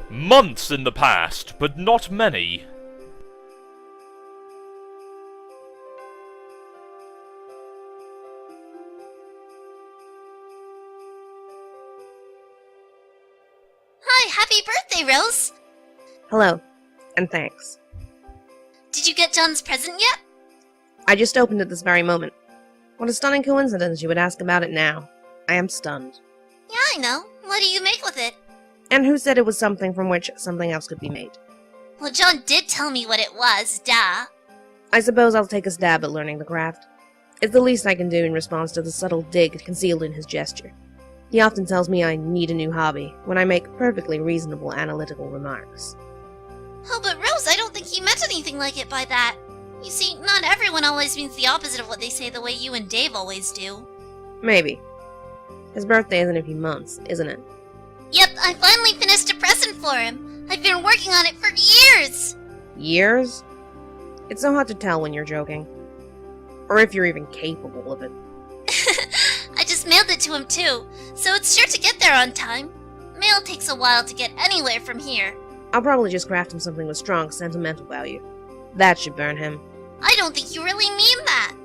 Months in the past, but not many. Hi, happy birthday, Rose! Hello, and thanks. Did you get John's present yet? I just opened it this very moment. What a stunning coincidence you would ask about it now. I am stunned. Yeah, I know. What do you make with it? And who said it was something from which something else could be made? Well, John did tell me what it was, duh. I suppose I'll take a stab at learning the craft. It's the least I can do in response to the subtle dig concealed in his gesture. He often tells me I need a new hobby, when I make perfectly reasonable analytical remarks. Oh, but Rose, I don't think he meant anything like it by that. You see, not everyone always means the opposite of what they say the way you and Dave always do. Maybe. His birthday is in a few months, isn't it? Yep, I finally finished a present for him. I've been working on it for years! Years? It's so hard to tell when you're joking. Or if you're even capable of it. I just mailed it to him too, so it's sure to get there on time. Mail takes a while to get anywhere from here. I'll probably just craft him something with strong sentimental value. That should burn him. I don't think you really mean that.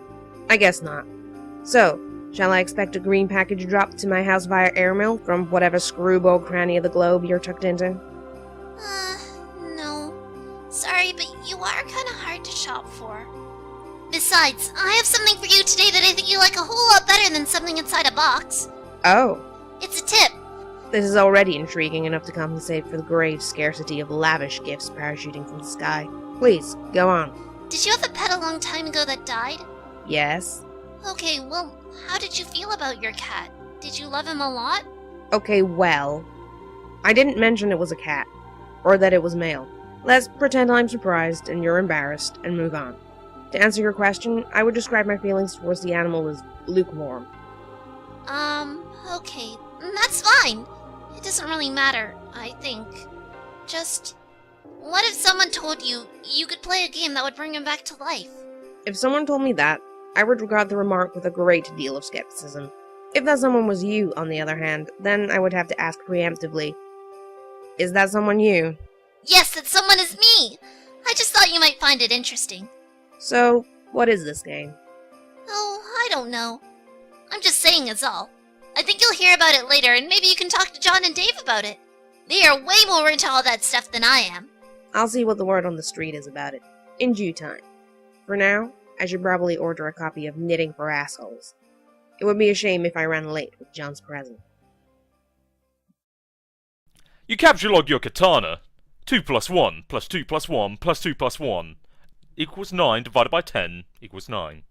I guess not. So, shall I expect a green package dropped to my house via airmail from whatever screwball cranny of the globe you're tucked into? No. Sorry, but you are kinda hard to shop for. Besides, I have something for you today that I think you like a whole lot better than something inside a box. Oh. It's a tip. This is already intriguing enough to compensate for the grave scarcity of lavish gifts parachuting from the sky. Please, go on. Did you have a pet a long time ago that died? Yes. Okay, well, how did you feel about your cat? Did you love him a lot? Okay, well. I didn't mention it was a cat. Or that it was male. Let's pretend I'm surprised and you're embarrassed and move on. To answer your question, I would describe my feelings towards the animal as lukewarm. Okay, that's fine. It doesn't really matter, I think. Just, what if someone told you you could play a game that would bring him back to life? If someone told me that, I would regard the remark with a great deal of skepticism. If that someone was you, on the other hand, then I would have to ask preemptively, is that someone you? Yes, that someone is me! I just thought you might find it interesting. So, what is this game? Oh, I don't know. I'm just saying it's all. I think you'll hear about it later, and maybe you can talk to John and Dave about it. They are way more into all that stuff than I am. I'll see what the word on the street is about it, in due time. For now, I should probably order a copy of Knitting for Assholes. It would be a shame if I ran late with John's present. You capture-log your katana. 2 plus 1 plus 2 plus 1 plus 2 plus 1 equals 9 divided by 10 equals 9.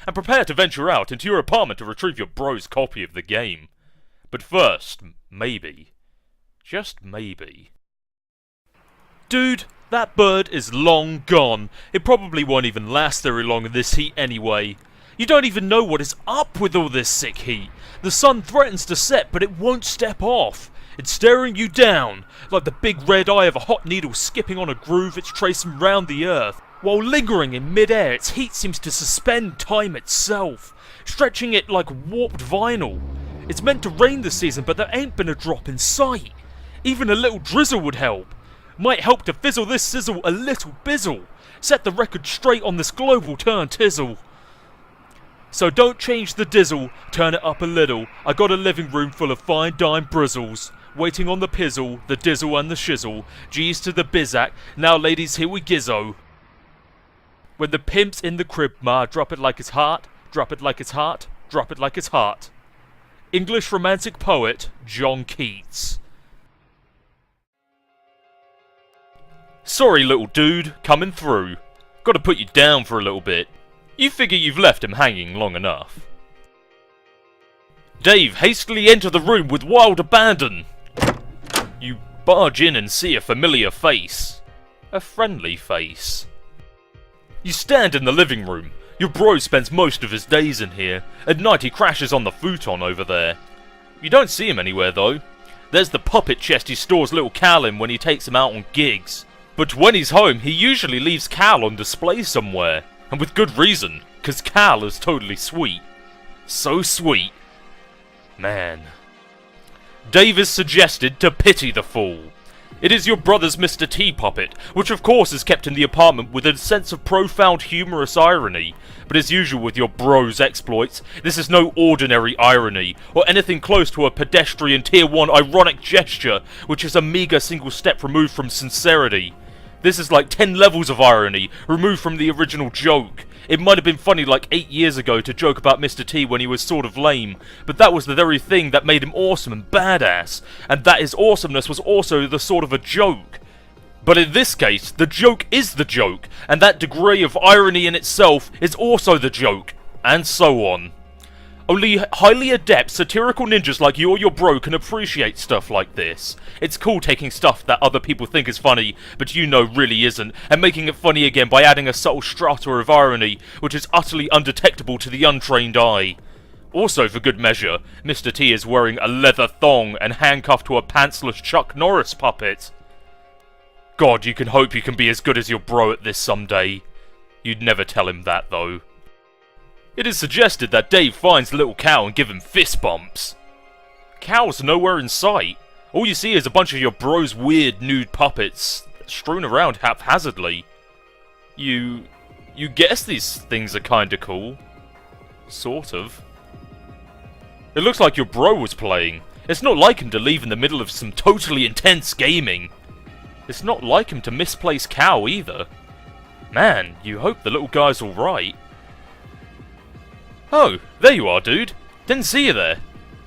And prepare to venture out into your apartment to retrieve your bro's copy of the game. But first, maybe, just maybe. Dude, that bird is long gone. It probably won't even last very long in this heat anyway. You don't even know what is up with all this sick heat. The sun threatens to set, but it won't step off. It's staring you down, like the big red eye of a hot needle skipping on a groove it's tracing round the earth. While lingering in mid-air, its heat seems to suspend time itself, stretching it like warped vinyl. It's meant to rain this season, but there ain't been a drop in sight. Even a little drizzle would help. Might help to fizzle this sizzle a little bizzle. Set the record straight on this global turn tizzle. So don't change the dizzle, turn it up a little. I got a living room full of fine dime brizzles. Waiting on the pizzle, the dizzle and the shizzle. G's to the bizac, now ladies here we gizzo. When the pimp's in the crib, ma, drop it like it's hot, drop it like it's hot, drop it like it's hot. English romantic poet, John Keats. Sorry little dude, coming through. Gotta put you down for a little bit. You figure you've left him hanging long enough. Dave hastily enter the room with wild abandon. You barge in and see a familiar face. A friendly face. You stand in the living room. Your bro spends most of his days in here. At night he crashes on the futon over there. You don't see him anywhere though. There's the puppet chest he stores little Cal in when he takes him out on gigs. But when he's home, he usually leaves Cal on display somewhere. And with good reason, cause Cal is totally sweet. So sweet. Man. Dave is suggested to pity the fool. It is your brother's Mr. T puppet, which of course is kept in the apartment with a sense of profound humorous irony. But as usual with your bro's exploits, this is no ordinary irony, or anything close to a pedestrian tier 1 ironic gesture, which is a meager single step removed from sincerity. This is like 10 levels of irony, removed from the original joke. It might have been funny like 8 years ago to joke about Mr. T when he was sort of lame, but that was the very thing that made him awesome and badass, and that his awesomeness was also the sort of a joke. But in this case, the joke is the joke, and that degree of irony in itself is also the joke, and so on. Only highly adept satirical ninjas like you or your bro can appreciate stuff like this. It's cool taking stuff that other people think is funny, but you know really isn't, and making it funny again by adding a subtle strata of irony, which is utterly undetectable to the untrained eye. Also, for good measure, Mr. T is wearing a leather thong and handcuffed to a pantsless Chuck Norris puppet. God, you can hope you can be as good as your bro at this someday. You'd never tell him that, though. It is suggested that Dave finds little Cal and give him fist bumps. Cal's nowhere in sight. All you see is a bunch of your bro's weird nude puppets strewn around haphazardly. You guess these things are kinda cool. Sort of. It looks like your bro was playing. It's not like him to leave in the middle of some totally intense gaming. It's not like him to misplace Cal either. Man, you hope the little guy's alright. Oh, there you are, dude. Didn't see you there.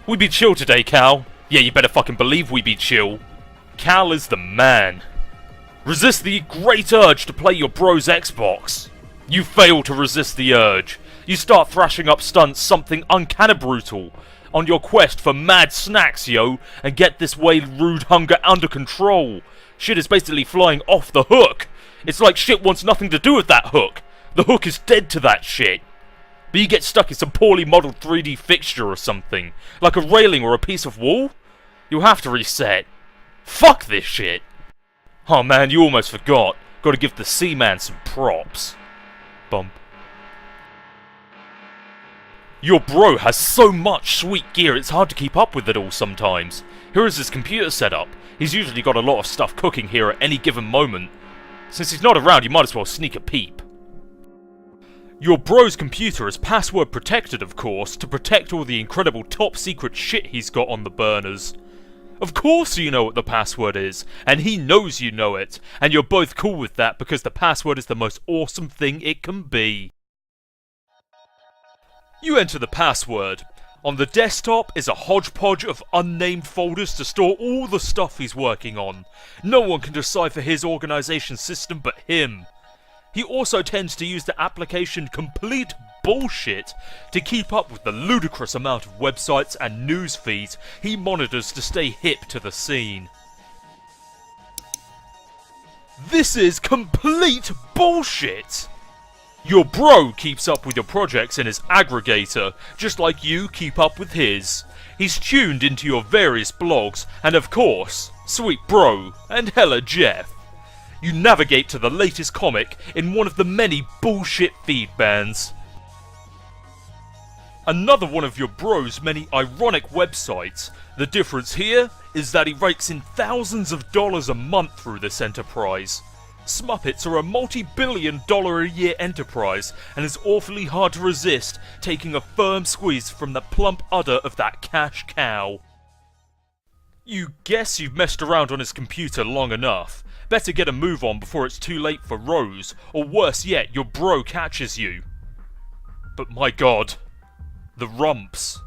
We be chill today, Cal. Yeah, you better fucking believe we be chill. Cal is the man. Resist the great urge to play your bro's Xbox. You fail to resist the urge. You start thrashing up stunts something uncanny brutal on your quest for mad snacks, yo, and get this way rude hunger under control. Shit is basically flying off the hook. It's like shit wants nothing to do with that hook. The hook is dead to that shit. But you get stuck in some poorly modelled 3D fixture or something, like a railing or a piece of wall? You'll have to reset. Fuck this shit. Oh man, you almost forgot. Gotta give the Seaman some props. Bump. Your bro has so much sweet gear it's hard to keep up with it all sometimes. Here is his computer setup. He's usually got a lot of stuff cooking here at any given moment. Since he's not around, you might as well sneak a peep. Your bro's computer is password protected, of course, to protect all the incredible top secret shit he's got on the burners. Of course you know what the password is, and he knows you know it, and you're both cool with that because the password is the most awesome thing it can be. You enter the password. On the desktop is a hodgepodge of unnamed folders to store all the stuff he's working on. No one can decipher his organisation system but him. He also tends to use the application Complete Bullshit to keep up with the ludicrous amount of websites and news feeds he monitors to stay hip to the scene. This is complete bullshit! Your bro keeps up with your projects in his aggregator, just like you keep up with his. He's tuned into your various blogs, and of course, Sweet Bro and Hella Jeff. You navigate to the latest comic in one of the many bullshit feed bands. Another one of your bro's many ironic websites. The difference here is that he rakes in thousands of dollars a month through this enterprise. Smuppets are a multi-billion-dollar-a-year enterprise, and it's awfully hard to resist taking a firm squeeze from the plump udder of that cash cow. You guess you've messed around on his computer long enough. Better get a move on before it's too late for Rose, or worse yet, your bro catches you. But my god, the rumps.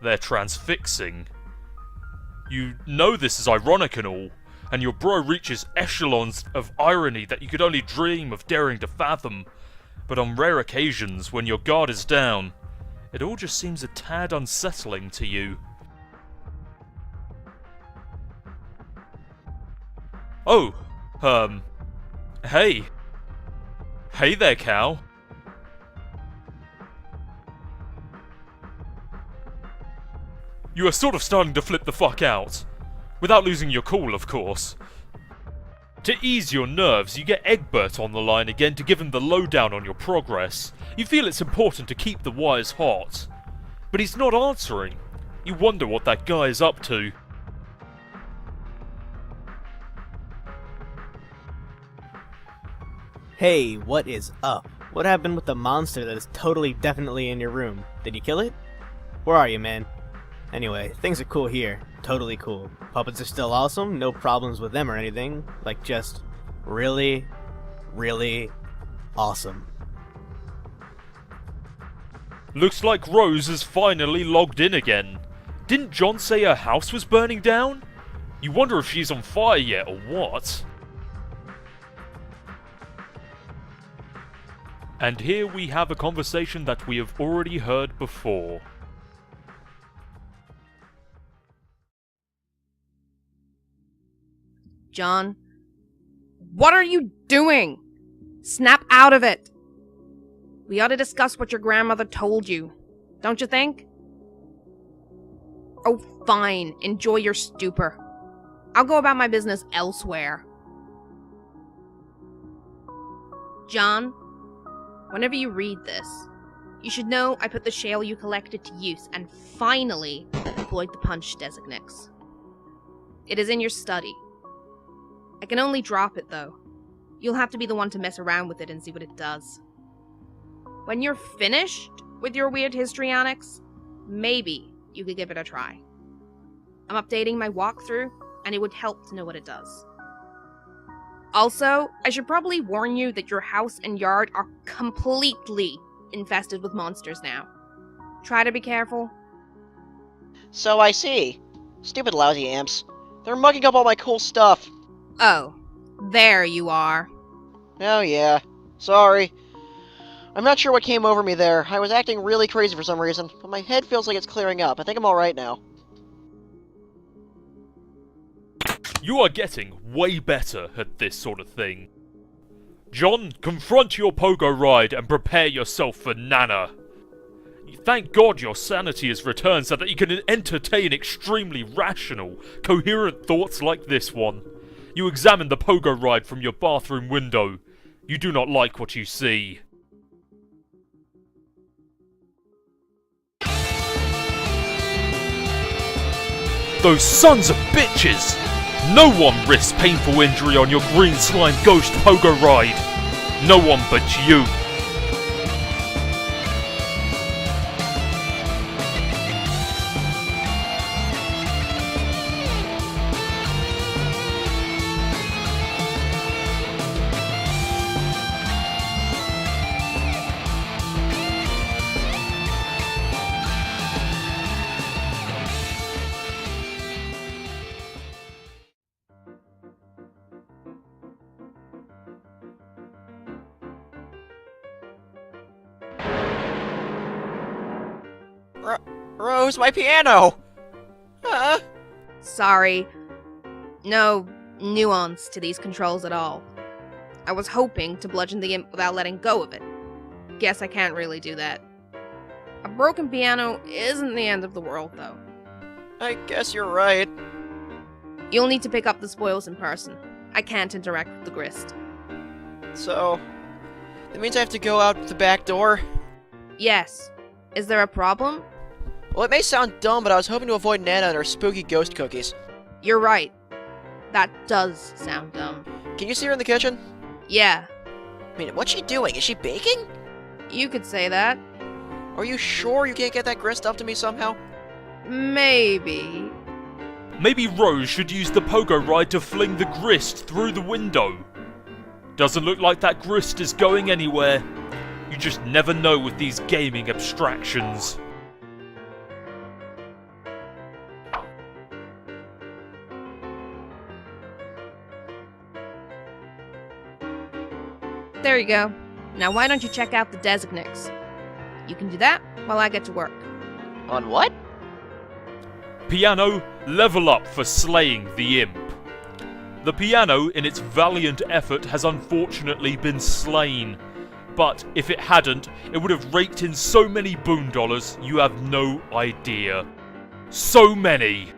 They're transfixing. You know this is ironic and all, and your bro reaches echelons of irony that you could only dream of daring to fathom. But on rare occasions, when your guard is down, it all just seems a tad unsettling to you. Oh, hey. Hey there, Cal. You are sort of starting to flip the fuck out. Without losing your cool, of course. To ease your nerves, you get Egbert on the line again to give him the lowdown on your progress. You feel it's important to keep the wires hot. But he's not answering. You wonder what that guy is up to. Hey, what is up? What happened with the monster that is totally definitely in your room? Did you kill it? Where are you, man? Anyway, things are cool here. Totally cool. Puppets are still awesome, no problems with them or anything. Like, just really, really awesome. Looks like Rose has finally logged in again. Didn't John say her house was burning down? You wonder if she's on fire yet or what? And here we have a conversation that we have already heard before. John, what are you doing? Snap out of it. We ought to discuss what your grandmother told you, don't you think? Oh, fine. Enjoy your stupor. I'll go about my business elsewhere. John, whenever you read this, you should know I put the shale you collected to use and finally employed the punch designates. It is in your study. I can only drop it, though. You'll have to be the one to mess around with it and see what it does. When you're finished with your weird history annex, maybe you could give it a try. I'm updating my walkthrough, and it would help to know what it does. Also, I should probably warn you that your house and yard are completely infested with monsters now. Try to be careful. So I see. Stupid lousy imps. They're mucking up all my cool stuff. Oh, there you are. Oh yeah. Sorry. I'm not sure what came over me there. I was acting really crazy for some reason, but my head feels like it's clearing up. I think I'm alright now. You are getting way better at this sort of thing. John, confront your pogo ride and prepare yourself for Nana. Thank God your sanity has returned so that you can entertain extremely rational, coherent thoughts like this one. You examine the pogo ride from your bathroom window. You do not like what you see. Those sons of bitches! No one risks painful injury on your green slime ghost pogo ride. No one but you. Rose, my piano! Sorry. No nuance to these controls at all. I was hoping to bludgeon the imp without letting go of it. Guess I can't really do that. A broken piano isn't the end of the world, though. I guess you're right. You'll need to pick up the spoils in person. I can't interact with the grist. So, that means I have to go out the back door? Yes. Is there a problem? Well, it may sound dumb, but I was hoping to avoid Nana and her spooky ghost cookies. You're right. That does sound dumb. Can you see her in the kitchen? Yeah, I mean, what's she doing? Is she baking? you could say that. Are you sure you can't get that grist up to me somehow? Maybe. Maybe Rose should use the pogo ride to fling the grist through the window. Doesn't look like that grist is going anywhere. You just never know with these gaming abstractions. There you go. Now why don't you check out the designates? You can do that while I get to work. On what? Piano, level up for slaying the imp. The piano, in its valiant effort, has unfortunately been slain. But if it hadn't, it would have raked in so many boon dollars you have no idea. So many!